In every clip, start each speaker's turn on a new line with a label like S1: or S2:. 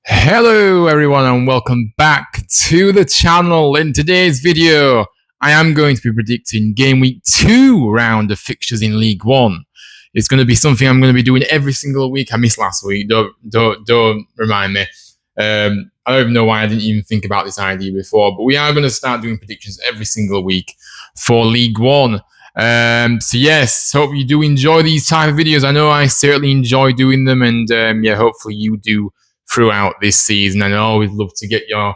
S1: Hello everyone and welcome back to the channel. In today's video, I am going to be predicting Game Week 2 round of fixtures in League 1. It's going to be something I'm going to be doing every single week. I missed last week, don't remind me. I don't even know why I didn't even think about this idea before, but we are going to start doing predictions every single week for League 1. So yes, hope you do enjoy these type of videos. I know I certainly enjoy doing them, and hopefully you do throughout this season. And I always love to get your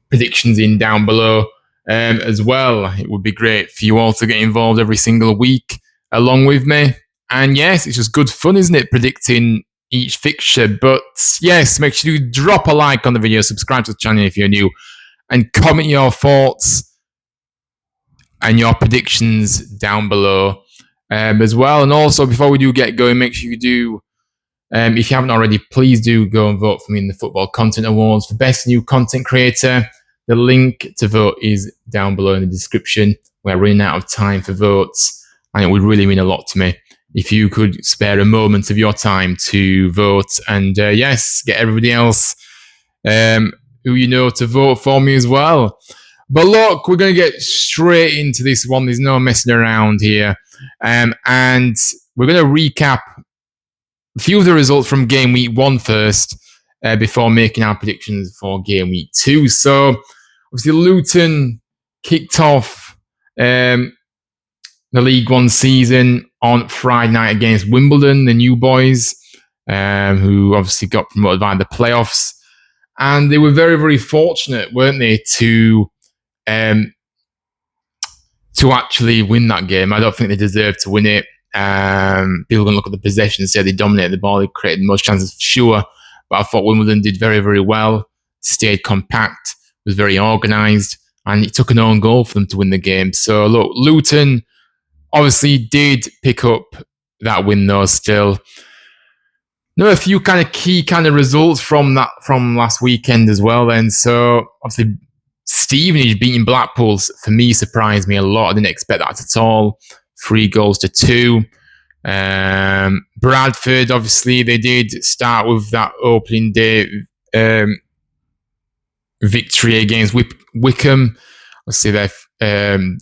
S1: predictions in down below as well. It would be great for you all to get involved every single week along with me. And yes, it's just good fun, isn't it, predicting each fixture? But yes, make sure you drop a like on the video, subscribe to the channel if you're new, and comment your thoughts and your predictions down below as well. And also, before we do get going, make sure you do, if you haven't already, please do go and vote for me in the Football Content Awards for Best New Content Creator. The link to vote is down below in the description. We're running out of time for votes, and it would really mean a lot to me if you could spare a moment of your time to vote and, yes, get everybody else who you know to vote for me as well. But look, we're going to get straight into this one. There's no messing around here. And we're going to recap a few of the results from Game Week 1 first, before making our predictions for Game Week 2. So, obviously, Luton kicked off the League 1 season on Friday night against Wimbledon, the new boys, who obviously got promoted via the playoffs. And they were very, very fortunate, weren't they, to actually win that game. I don't think they deserved to win it. People are going to look at the possession and say they dominated the ball, they created the most chances for sure. But I thought Wimbledon did very, very well, stayed compact, was very organised, and it took an own goal for them to win the game. So look, Luton obviously did pick up that win though still. There were a few kind of key kind of results from last weekend as well then. So obviously Stevenage beating Blackpool, for me, surprised me a lot. I didn't expect that at all. 3-2. Bradford, obviously, they did start with that opening day victory against Wycombe. Obviously, they're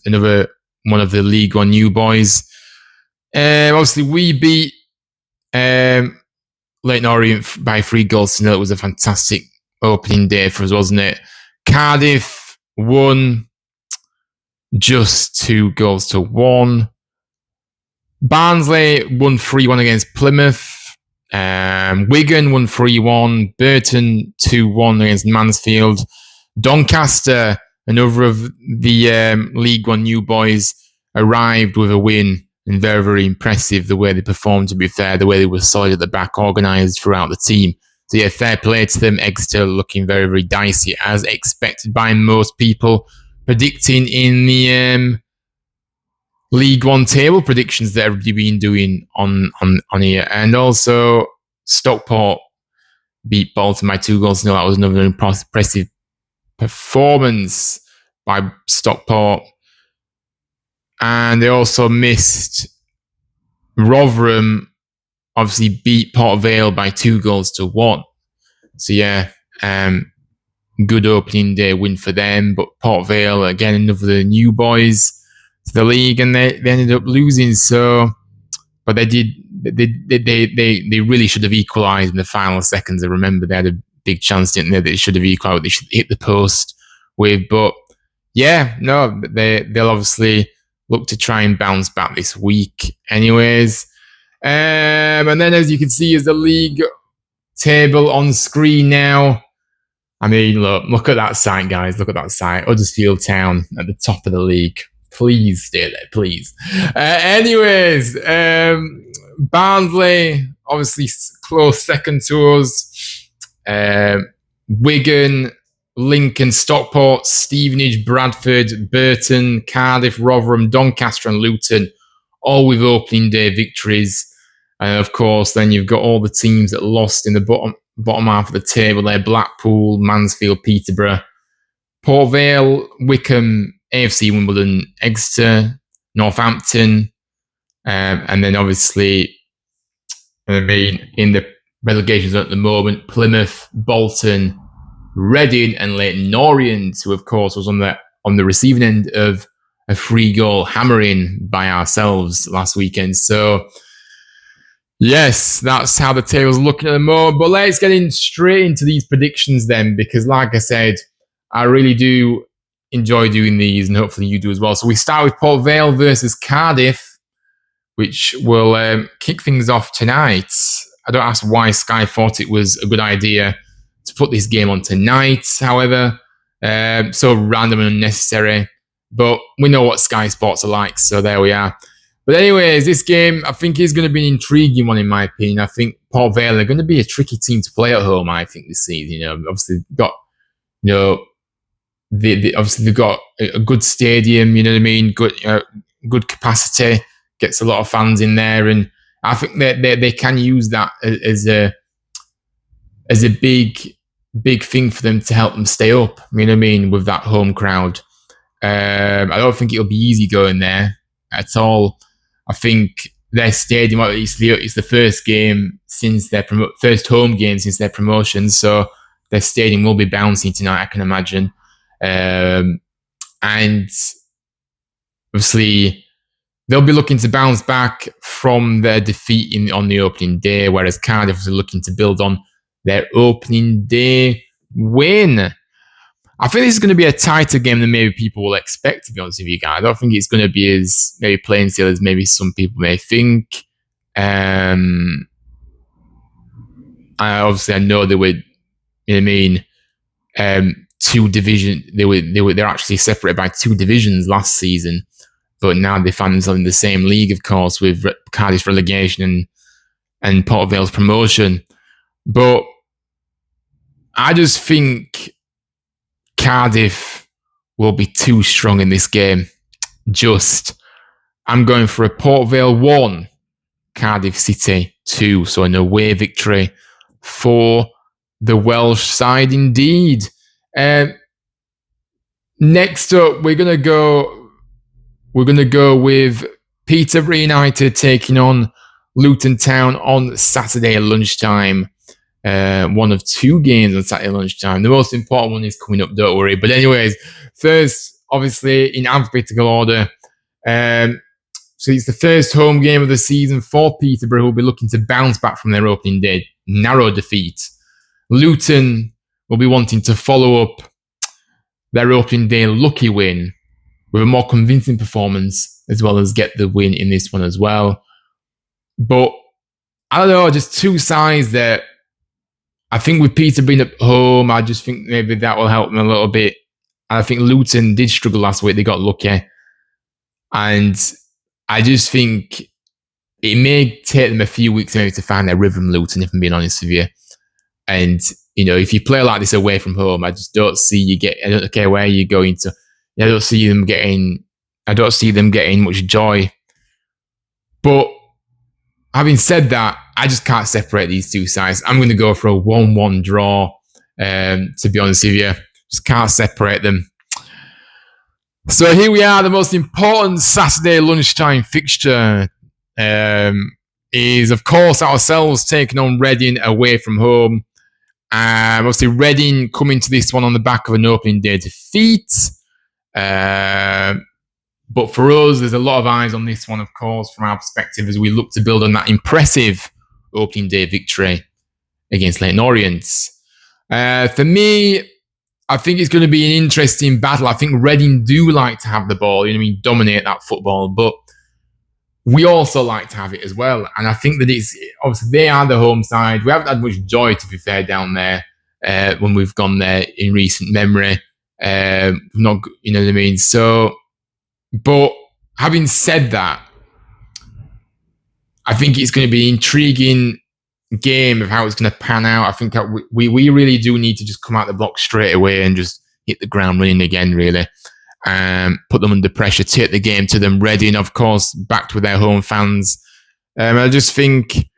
S1: another one of the League One new boys. Obviously, we beat Leyton Orient by 3-0. It was a fantastic opening day for us, wasn't it? Cardiff won just 2-1. Barnsley won 3-1 against Plymouth. Wigan won 3-1. Burton 2-1 against Mansfield. Doncaster, another of the League One new boys, arrived with a win, and very, very impressive the way they performed, to be fair, the way they were solid at the back, organised throughout the team. So yeah, fair play to them. Exeter looking very, very dicey, as expected by most people, predicting in the League One table predictions that everybody been doing on here. And also, Stockport beat Bolton by 2-0. That was another impressive performance by Stockport. And they also missed Rotherham, obviously beat Vale by 2-1. So yeah, good opening day win for them. But Vale, again, another of the new boys to the league, and they ended up losing. So, but they really should have equalised in the final seconds. I remember they had a big chance, didn't they? They should have equalised. They should hit the post with. But yeah, no, they'll obviously look to try and bounce back this week, anyways. And then, as you can see, is the league table on screen now. I mean, look at that site, guys. Look at that site. Huddersfield Town at the top of the league. Please stay there, please. Anyways, Barnsley, obviously close second to us. Wigan, Lincoln, Stockport, Stevenage, Bradford, Burton, Cardiff, Rotherham, Doncaster and Luton, all with opening day victories. And of course, then you've got all the teams that lost in the bottom half of the table there: Blackpool, Mansfield, Peterborough, Port Vale, Wycombe, AFC Wimbledon, Exeter, Northampton, and then obviously, I mean, in the relegations at the moment: Plymouth, Bolton, Reading, and Leyton Orient, who of course was on the receiving end of a 3-goal hammering by ourselves last weekend. So yes, that's how the table's looking at the moment. But let's get in straight into these predictions then, because like I said, I really do enjoy doing these, and hopefully you do as well. So we start with Port Vale versus Cardiff, which will kick things off tonight. I don't ask why Sky thought it was a good idea to put this game on tonight, however. So random and unnecessary. But we know what Sky Sports are like, so there we are. But anyways, this game, I think, is going to be an intriguing one, in my opinion. I think Port Vale are going to be a tricky team to play at home, I think, this season. Obviously, they've got a good stadium, you know what I mean? Good capacity, gets a lot of fans in there, and I think they can use that as a big thing for them to help them stay up, you know what I mean, with that home crowd. I don't think it'll be easy going there at all. I think their stadium, at least it's the first game since their first home game since their promotion, so their stadium will be bouncing tonight, I can imagine. And obviously, they'll be looking to bounce back from their defeat on the opening day, whereas Cardiff are looking to build on their opening day win. I think this is going to be a tighter game than maybe people will expect, to be honest with you guys. I don't think it's going to be as maybe plain sailing as maybe some people may think. Obviously, I know they were, you know what I mean, two division. They're actually separated by 2 divisions last season, but now they find themselves in the same league, of course, with Cardiff's relegation and Port Vale's promotion. But I just think Cardiff will be too strong in this game. I'm going for a Port Vale 1, Cardiff City 2. So an away victory for the Welsh side indeed. Next up, we're gonna go with Peterborough United taking on Luton Town on Saturday at lunchtime. One of 2 games on Saturday lunchtime. The most important one is coming up, don't worry. But anyways, first, obviously, in alphabetical order, so it's the first home game of the season for Peterborough, who will be looking to bounce back from their opening day narrow defeat. Luton will be wanting to follow up their opening day lucky win with a more convincing performance, as well as get the win in this one as well. But I don't know, just 2 sides that I think with Peter being at home, I just think maybe that will help them a little bit. I think Luton did struggle last week. They got lucky. And I just think it may take them a few weeks maybe to find their rhythm, Luton, if I'm being honest with you. And, if you play like this away from home, I just don't see I don't care where you're going to. I don't see them getting much joy. But having said that, I just can't separate these 2 sides. I'm going to go for a 1-1 draw, to be honest with you. Just can't separate them. So here we are. The most important Saturday lunchtime fixture is, of course, ourselves taking on Reading away from home. Obviously, Reading coming to this one on the back of an opening day defeat. But for us, there's a lot of eyes on this one, of course, from our perspective, as we look to build on that impressive opening day victory against Leyton Orient. For me, I think it's going to be an interesting battle. I think Reading do like to have the ball, dominate that football, but we also like to have it as well. And I think that it's, obviously, they are the home side. We haven't had much joy, to be fair, down there when we've gone there in recent memory. Not, you know what I mean? So, but having said that, I think it's going to be an intriguing game of how it's going to pan out. I think that we really do need to just come out the block straight away and just hit the ground running again, really. Put them under pressure, take the game to them. Reading, of course, backed with their home fans. I just think,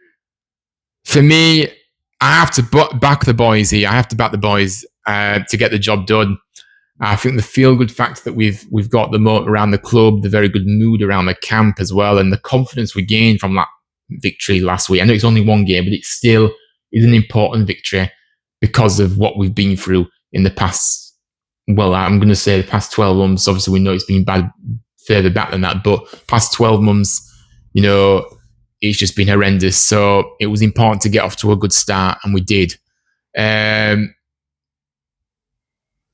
S1: for me, I have to back the boys here. I have to back the boys to get the job done. I think the feel-good factor that we've got around the club, the very good mood around the camp as well, and the confidence we gained from that victory last week. I know it's only 1 game, but it's is an important victory because of what we've been through in the past. Well, I'm going to say the past 12 months. Obviously, we know it's been bad further back than that, but past 12 months, it's just been horrendous. So it was important to get off to a good start, and we did.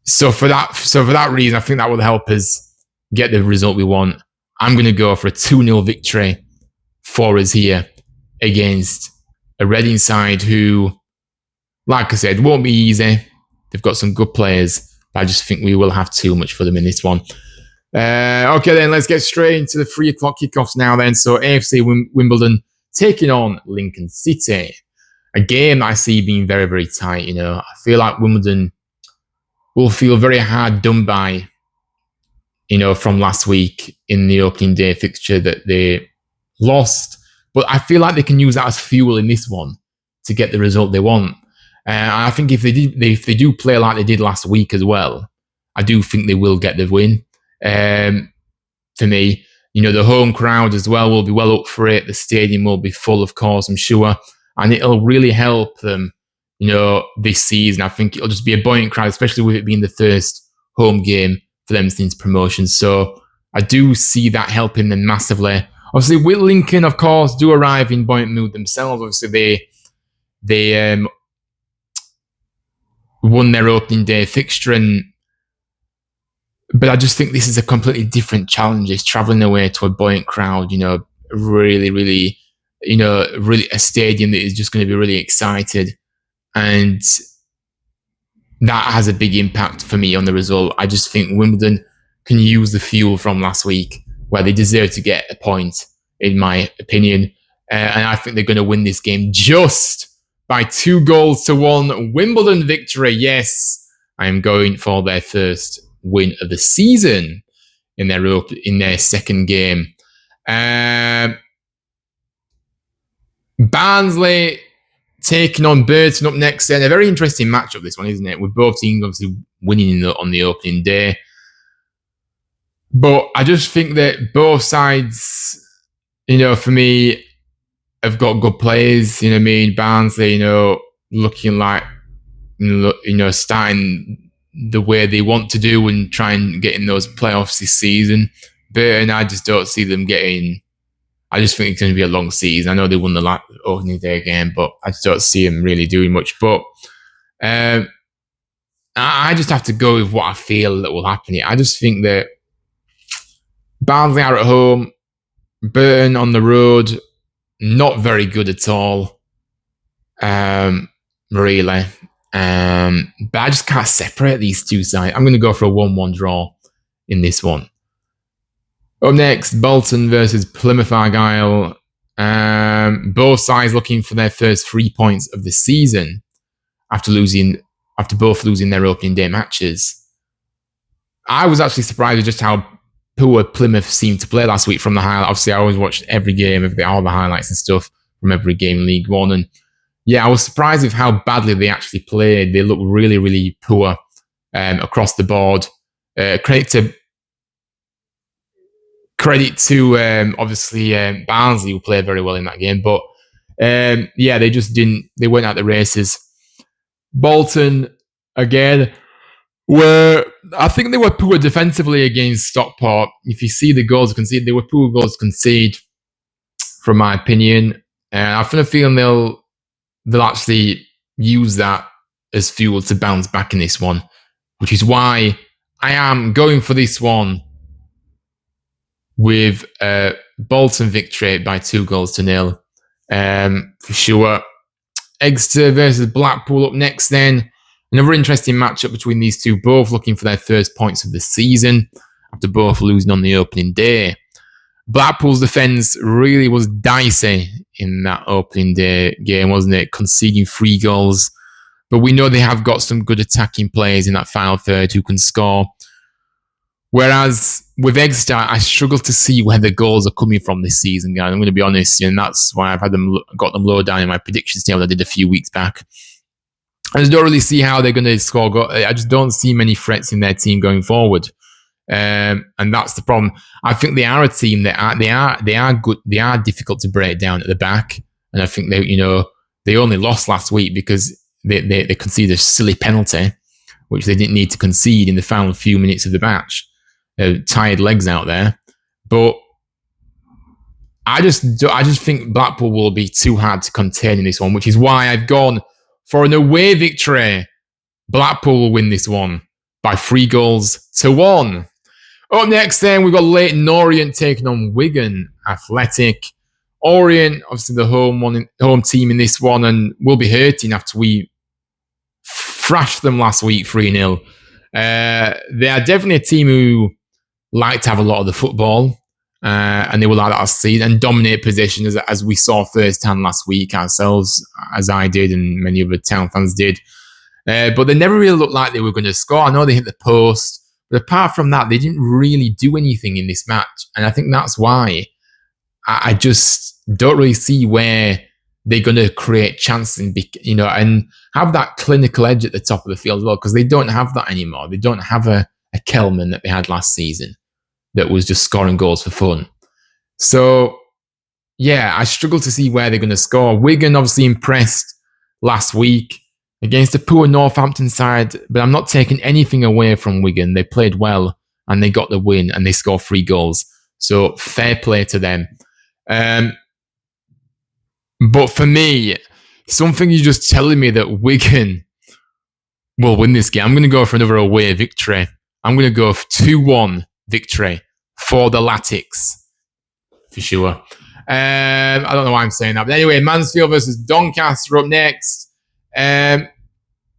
S1: So for that reason, I think that will help us get the result we want. I'm going to go for a 2-0 victory for us here against a Reading side who, like I said, won't be easy. They've got some good players, but I just think we will have too much for them in this one. Okay, then let's get straight into the 3 o'clock kickoffs now then. So AFC Wimbledon taking on Lincoln City. A game I see being very, very tight. I feel like Wimbledon will feel very hard done by, from last week in the opening day fixture that they lost. But I feel like they can use that as fuel in this one to get the result they want. I think if they do play like they did last week as well, I do think they will get the win. For me, the home crowd as well will be well up for it. The stadium will be full, of course, I'm sure, and it'll really help them, this season. I think it'll just be a buoyant crowd, especially with it being the first home game for them since promotion. So I do see that helping them massively. Obviously, with Lincoln, of course, do arrive in buoyant mood themselves. Obviously, they won their opening day fixture, but I just think this is a completely different challenge. It's travelling away to a buoyant crowd, really, really, really a stadium that is just going to be really excited. And that has a big impact for me on the result. I just think Wimbledon can use the fuel from last week, where they deserve to get a point, in my opinion. And I think they're going to win this game just by 2-1 Wimbledon victory. Yes, I am going for their first win of the season in their second game. Barnsley taking on Burton up next. And a very interesting matchup, this one, isn't it? With both teams obviously winning on the opening day. But I just think that both sides, for me, have got good players. Barnsley, looking like, starting the way they want to do and try and get in those playoffs this season. Burton, I just don't see them getting. I just think it's going to be a long season. I know they won the opening day game, but I just don't see them really doing much. But I just have to go with what I feel that will happen here. I just think that Barnsley are at home, Burton on the road, not very good at all, really. But I just can't separate these two sides. I'm going to go for a 1-1 draw in this one. Up next, Bolton versus Plymouth Argyle. Both sides looking for their first 3 points of the season after both losing their opening day matches. I was actually surprised with just how poor Plymouth seemed to play last week from the highlights. Obviously, I always watched every game, all the highlights and stuff from every game in League One. And yeah, I was surprised with how badly they actually played. They looked really, really poor across the board. Credit to obviously Barnsley, who played very well in that game. But yeah, they went out the races. Bolton, again, I think they were poor defensively against Stockport. If you see the goals conceded, they were poor goals conceded, from my opinion. And I have a feeling they'll actually use that as fuel to bounce back in this one, which is why I am going for this one with a Bolton victory by 2-0 for sure. Exeter versus Blackpool up next then. Another interesting matchup between these two, both looking for their first points of the season after both losing on the opening day. Blackpool's defence really was dicey in that opening day game, wasn't it? Conceding 3 goals. But we know they have got some good attacking players in that final third who can score. Whereas with Exeter, I struggle to see where the goals are coming from this season, guys. I'm going to be honest, and that's why I've got them low down in my predictions table I did a few weeks back. I just don't really see how they're going to score goals. I just don't see many threats in their team going forward, and that's the problem. I think they are a team that they are good. They are difficult to break down at the back, and I think They only lost last week because they conceded a silly penalty, which they didn't need to concede in the final few minutes of the match. Tired legs out there. But I just think Blackpool will be too hard to contain in this one, which is why I've gone for an away victory. Blackpool will win this one by 3-1. Up next, then, we've got Leyton Orient taking on Wigan Athletic. Orient, obviously the home team in this one, and will be hurting after we thrashed them last week 3-0. They are definitely a team who like to have a lot of the football, and they will like that last season and dominate possession as we saw firsthand last week ourselves, as I did and many other Town fans did. But they never really looked like they were going to score. I know they hit the post, but apart from that, they didn't really do anything in this match. And I think that's why I just don't really see where they're going to create chances, and have that clinical edge at the top of the field as well, because they don't have that anymore. They don't have a Kelman that they had last season that was just scoring goals for fun. So, yeah, I struggle to see where they're going to score. Wigan obviously impressed last week against a poor Northampton side, but I'm not taking anything away from Wigan. They played well and they got the win and they scored 3 goals. So fair play to them. But for me, something you're just telling me that Wigan will win this game. I'm going to go for another away victory. I'm going to go for 2-1 victory for the Latics, for sure. I don't know why I'm saying that. But anyway, Mansfield versus Doncaster up next.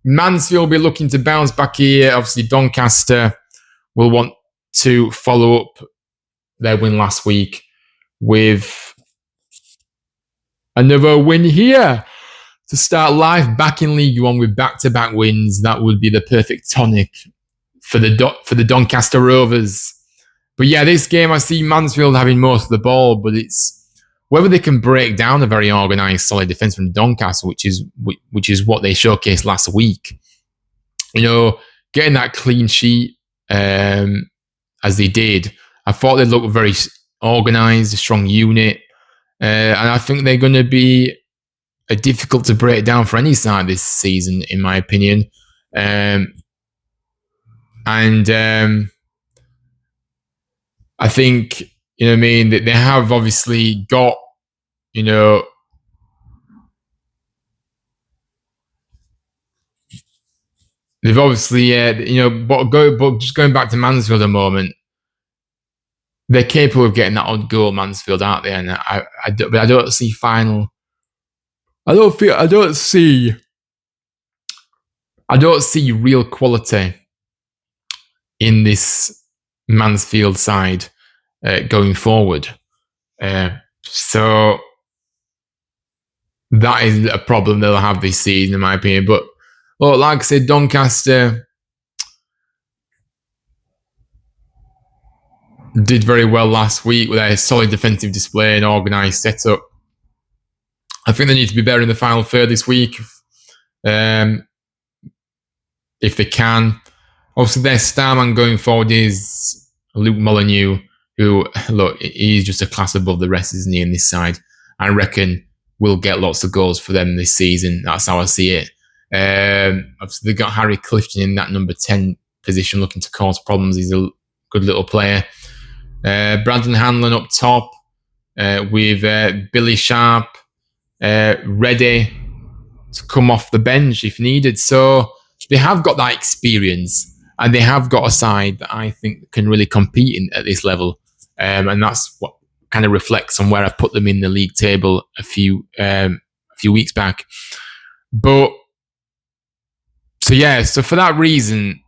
S1: Mansfield will be looking to bounce back here. Obviously, Doncaster will want to follow up their win last week with another win here to start life back in League One with back-to-back wins. That would be the perfect tonic for the Doncaster Rovers. But yeah, this game I see Mansfield having most of the ball, but it's whether they can break down a very organised, solid defence from Doncaster, which is what they showcased last week. Getting that clean sheet as they did, I thought they looked very organised, a strong unit, and I think they're going to be difficult to break down for any side this season, in my opinion. I think, that they have obviously got, they've obviously, but just going back to Mansfield a moment, they're capable of getting that odd goal, Mansfield, aren't they? And I don't see final. I don't see real quality in this Mansfield side going forward. So that is a problem they'll have this season, in my opinion. But like I said, Doncaster did very well last week with their solid defensive display and organised setup. I think they need to be better in the final third this week, if they can. Obviously, their star man going forward is Luke Molyneux, who, look, he's just a class above the rest, isn't he, in this side? I reckon we'll get lots of goals for them this season. That's how I see it. Obviously, they've got Harry Clifton in that number 10 position looking to cause problems. He's a good little player. Brandon Hanlon up top with Billy Sharp ready to come off the bench if needed. So they have got that experience and they have got a side that I think can really compete at this level. And that's what kind of reflects on where I put them in the league table a few weeks back. So for that reason,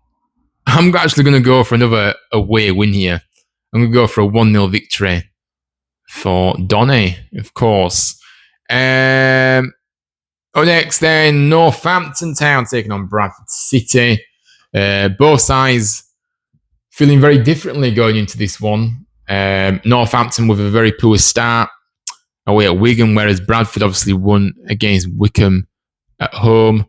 S1: I'm actually going to go for another away win here. I'm going to go for a 1-0 victory for Donny, of course. Next then, Northampton Town taking on Bradford City. Both sides feeling very differently going into this one. Northampton with a very poor start away at Wigan, whereas Bradford obviously won against Wycombe at home.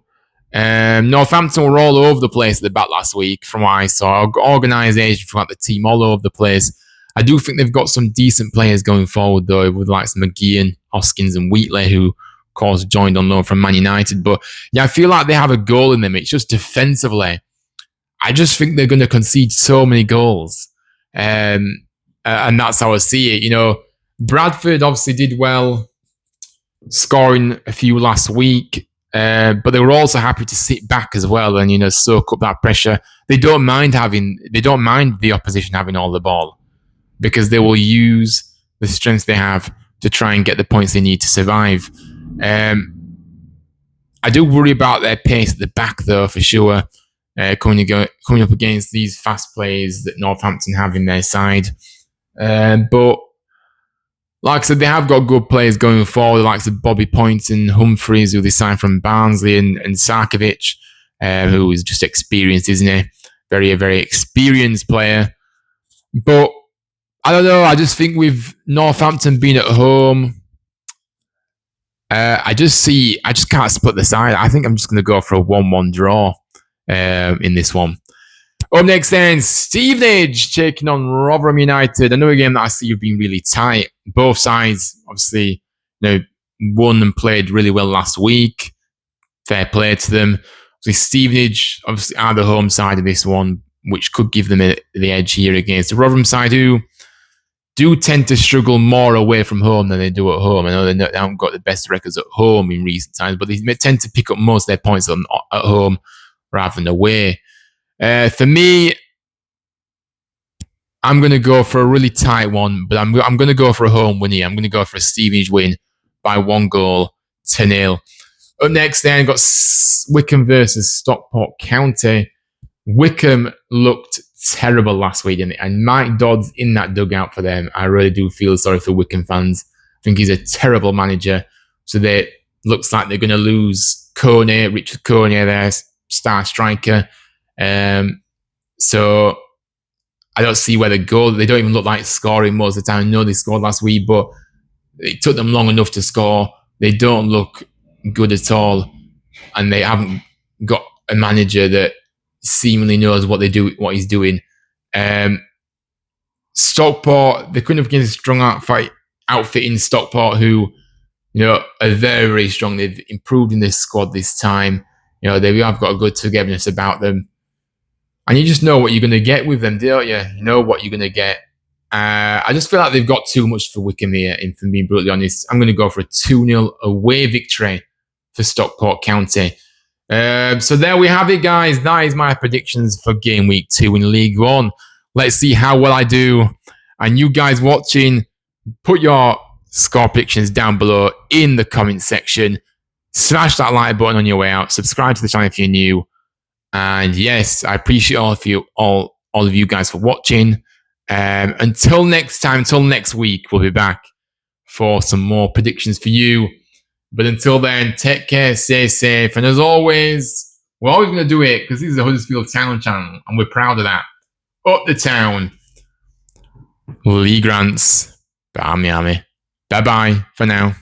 S1: Northampton were all over the place at the back last week, from what I saw. Organisation throughout the team, all over the place. I do think they've got some decent players going forward, though, with likes of McGeehan, Hoskins and Wheatley, who course, joined on loan from Man United. But yeah, I feel like they have a goal in them. It's just defensively. I just think they're going to concede so many goals. And that's how I see it. You know, Bradford obviously did well, scoring a few last week. But they were also happy to sit back as well and, you know, soak up that pressure. They don't mind the opposition having all the ball, because they will use the strengths they have to try and get the points they need to survive. I do worry about their pace at the back, though, for sure, coming up against these fast players that Northampton have in their side. But like I said, they have got good players going forward, like Bobby Point and Humphreys, who they signed from Barnsley, and Sarkovic, who is just experienced, isn't he? Very, very experienced player. But I don't know. I just think with Northampton being at home, I just can't split the side. I think I'm just going to go for a 1-1 draw in this one. Up next then, Stevenage taking on Rotherham United. Another game that I see have been really tight. Both sides, obviously, you know, won and played really well last week. Fair play to them. Obviously, Stevenage, obviously, are the home side of this one, which could give them the edge here against the Rotherham side, who do tend to struggle more away from home than they do at home. I know they haven't got the best records at home in recent times, but they tend to pick up most of their points at home rather than away. For me, I'm going to go for a really tight one, but I'm going to go for a home win here. I'm going to go for a Stevenage win by 1-0. Up next then, got Wycombe versus Stockport County. Wycombe looked terrible last week, and Mike Dodd's in that dugout for them. I really do feel sorry for Wycombe fans. I think he's a terrible manager. So looks like they're going to lose Richard Coney, their star striker. So I don't see where they go. They don't even look like scoring most of the time. I know they scored last week, but it took them long enough to score. They don't look good at all, and they haven't got a manager that seemingly knows what he's doing. Stockport, they couldn't have against a strong outfit in Stockport, who, you know, are very, very strong. They've improved in this squad this time. You know, they have got a good togetherness about them. And you just know what you're going to get with them, don't you? You know what you're going to get. I just feel like they've got too much for Wycombe here, and for being brutally honest, I'm going to go for a 2-0 away victory for Stockport County. So there we have it, guys. That is my predictions for Game Week 2 in League One. Let's see how well I do. And you guys watching, put your score predictions down below in the comment section. Smash that like button on your way out. Subscribe to the channel if you're new. And yes, I appreciate all of you guys for watching. Until next time, until next week, we'll be back for some more predictions for you. But until then, take care, stay safe, and as always, we're always going to do it because this is the Huddersfield Town channel, and we're proud of that. Up the town. Lee Grants. Bye-bye for now.